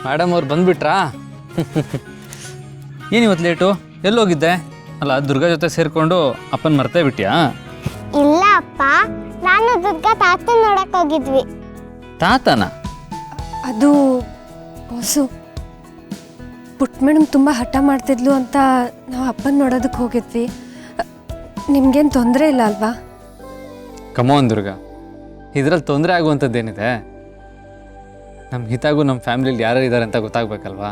Madam ಅವ್ರು ಬಂದುಬಿಟ್ರಾ? ಏನಿವತ್ತು late? ಎಲ್ಲೋಗಿದ್ದೆ? ಅಲ್ಲ ದುರ್ಗಾ ಜೊತೆ ಸೇರಿಕೊಂಡು ಅಪ್ಪನ ಮರ್ತೇ ಬಿಟ್ಯಾ? ಇಲ್ಲ ಅಪ್ಪ, ನಾನು ದುರ್ಗಾ ತಾತನ ನೋಡಕ್ ಹೋಗಿದ್ವಿ. ತಾತನ? ಅದು ಬಾಸು, ಪುಟ್ಟ ಮೇಡಮ್ ತುಂಬ ಹಠ ಮಾಡ್ತಿದ್ಲು ಅಂತ ನಾವು ಅಪ್ಪನ ನೋಡೋದಕ್ಕೆ ಹೋಗಿದ್ವಿ. ನಿಮ್ಗೇನು ತೊಂದರೆ ಇಲ್ಲ ಅಲ್ವಾ? ಕಮೋನ್ ದುರ್ಗಾ, ಇದರಲ್ಲಿ ತೊಂದರೆ ಆಗುವಂಥದ್ದೇನಿದೆ? ನಮ್ಮ ಹಿತಾಗೂ ನಮ್ಮ ಫ್ಯಾಮಿಲಿಯಲ್ಲಿ ಯಾರು ಇದ್ದಾರೆ ಅಂತ ಗೊತ್ತಾಗಬೇಕಲ್ವಾ?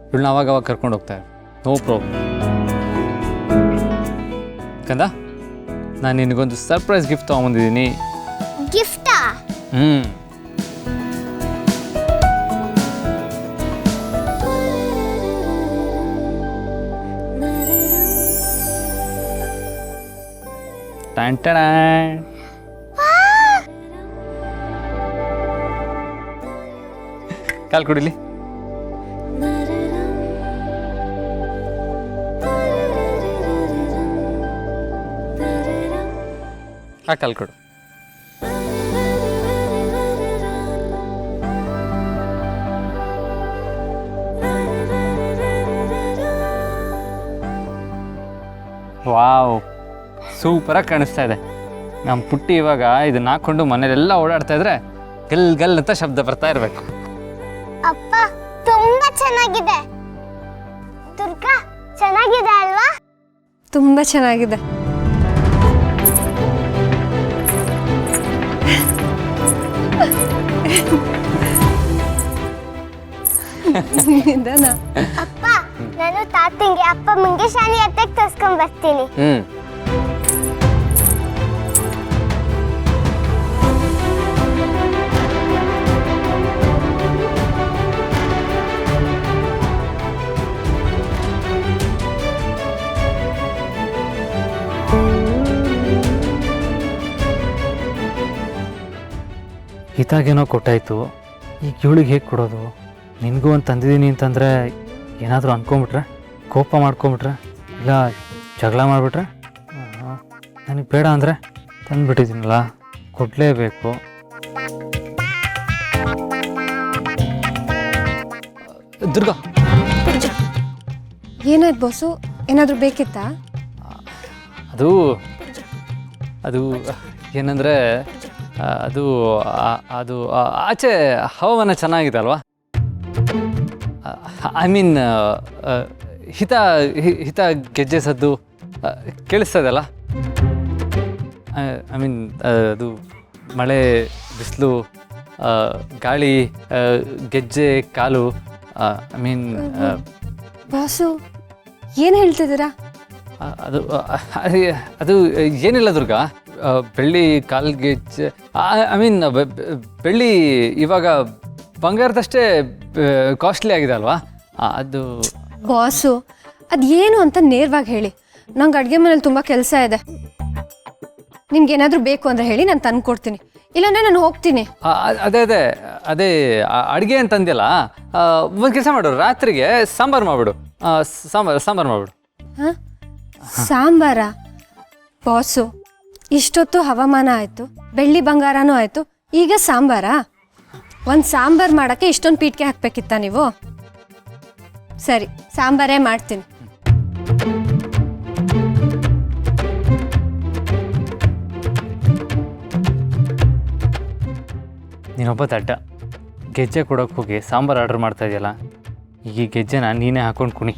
ಇವಳನ್ನ ಅವಾಗ ಕರ್ಕೊಂಡು ಹೋಗ್ತಾರೆ, ನೋ ಪ್ರಾಬ್ಲಮ್. ಕಂದ, ನಾನು ನಿನಗೊಂದು ಸರ್ಪ್ರೈಸ್ ಗಿಫ್ಟ್ ತೊಗೊಂಬಂದಿದ್ದೀನಿ. ಗಿಫ್ಟಾ? ಕಾಲ್ ಕುಡಿಲಿ. ಆ ಕಾಲ್ ಕೊಡು. ವಾವ್, ಸೂಪರಾಗಿ ಕಾಣಿಸ್ತಾ ಇದೆ. ನಮ್ಮ ಪುಟ್ಟಿ ಇವಾಗ ಇದನ್ನ ಹಾಕೊಂಡು ಮನೇಲೆಲ್ಲ ಓಡಾಡ್ತಾ ಇದ್ರೆ ಗಲ್ ಗಲ್ ಅಂತ ಶಬ್ದ ಬರ್ತಾ ಇರಬೇಕು. ಅಪ್ಪ ತುಂಬಾ ಚೆನ್ನಾಗಿದೆ. ದುರ್ಗಾ ಚೆನ್ನಾಗಿದೆ ಅಲ್ವಾ? ತುಂಬ ಚೆನ್ನಾಗಿದೆ. ನಿಧಾನ. ಅಪ್ಪ, ನಾನು ತಾತಂಗೆ ಅಪ್ಪ ಮುಂಗೆ ಶಾನಿ ಹತ್ತಕ್ಕೆ ತೋರ್ಸ್ಕೊಂಡ್ ಬರ್ತೀನಿ. ಹಿತಾಗೇನೋ ಕೊಟ್ಟಾಯ್ತು, ಈಗ ಇವಳಿಗೆ ಹೇಗೆ ಕೊಡೋದು? ನಿನಗೂ ಒಂದು ತಂದಿದ್ದೀನಿ ಅಂತಂದರೆ ಏನಾದರೂ ಅಂದ್ಕೊಂಬಿಟ್ರೆ, ಕೋಪ ಮಾಡ್ಕೊಂಬಿಟ್ರೆ, ಇಲ್ಲ ಜಗಳ ಮಾಡಿಬಿಟ್ರೆ? ನನಗೆ ಬೇಡ ಅಂದರೆ ತಂದುಬಿಟ್ಟಿದ್ದೀನಲ್ಲ, ಕೊಡಲೇಬೇಕು. ದುರ್ಗಾ, ಏನಾಯ್ತು ಬಾಸು? ಏನಾದರೂ ಬೇಕಿತ್ತಾ? ಅದು ಏನಂದರೆ ಅದು ಆಚೆ ಹವಾಮಾನ ಚೆನ್ನಾಗಿದೆ ಅಲ್ವಾ? ಐ ಮೀನ್ ಹಿತ ಗೆಜ್ಜೆ ಸದ್ದು ಕೇಳಿಸ್ತದಲ್ಲ? ಐ ಮೀನ್ ಅದು ಮಳೆ, ಬಿಸಿಲು, ಗಾಳಿ, ಗೆಜ್ಜೆ ಕಾಲು, ಐ ಮೀನ್ ಬಾಸು ಏನು ಹೇಳ್ತಿದ್ದೀರಾ? ಅದು ಏನಿಲ್ಲ ದುರ್ಗಾ, ಬೆಳ್ಳಿ ಕಾಲ್ಗೆಜ್ಜೆ, ಐ ಮೀನ್ ಬೆಳ್ಳಿ ಇವಾಗ ಬಂಗಾರದಷ್ಟೇ ಕಾಸ್ಟ್ಲಿ ಆಗಿದೆ ಅಲ್ವಾ? ಅದು ಬಾಸು, ಅದು ಏನು ಅಂತ ನೇರವಾಗಿ ಹೇಳಿ. ನಂಗೆ ಅಡುಗೆ ಮನೇಲಿ ತುಂಬ ಕೆಲಸ ಇದೆ. ನಿಮ್ಗೇನಾದರೂ ಬೇಕು ಅಂದರೆ ಹೇಳಿ, ನಾನು ತಂದು ಕೊಡ್ತೀನಿ. ಇಲ್ಲಾಂದರೆ ನಾನು ಹೋಗ್ತೀನಿ. ಅದೇ ಅಡುಗೆ ಅಂತಂದಿಲ್ಲ. ಒಂದು ಕೆಲಸ ಮಾಡು, ರಾತ್ರಿಗೆ ಸಾಂಬಾರು ಮಾಡಿಬಿಡು. ಸಾಂಬಾರು ಮಾಡಿಬಿಡು. ಹಾಂ, ಸಾಂಬಾರಾ? ಬಾಸು, ಇಷ್ಟೊತ್ತು ಹವಾಮಾನ ಆಯಿತು, ಬೆಳ್ಳಿ ಬಂಗಾರನೂ ಆಯಿತು, ಈಗ ಸಾಂಬಾರಾ? ಒಂದು ಸಾಂಬಾರು ಮಾಡೋಕ್ಕೆ ಇಷ್ಟೊಂದು ಪೀಠಿಗೆ ಹಾಕಬೇಕಿತ್ತ ನೀವು? ಸರಿ, ಸಾಂಬಾರೇ ಮಾಡ್ತೀನಿ. ನೀನೊಬ್ಬ ದಡ್ಡ, ಗೆಜ್ಜೆ ಕೊಡೋಕ್ಕೆ ಹೋಗಿ ಸಾಂಬಾರು ಆರ್ಡ್ರ್ ಮಾಡ್ತಾ ಇದೆಯಲ್ಲ, ಈ ಗೆಜ್ಜೆನ ನೀನೇ ಹಾಕೊಂಡು ಕುಣಿ.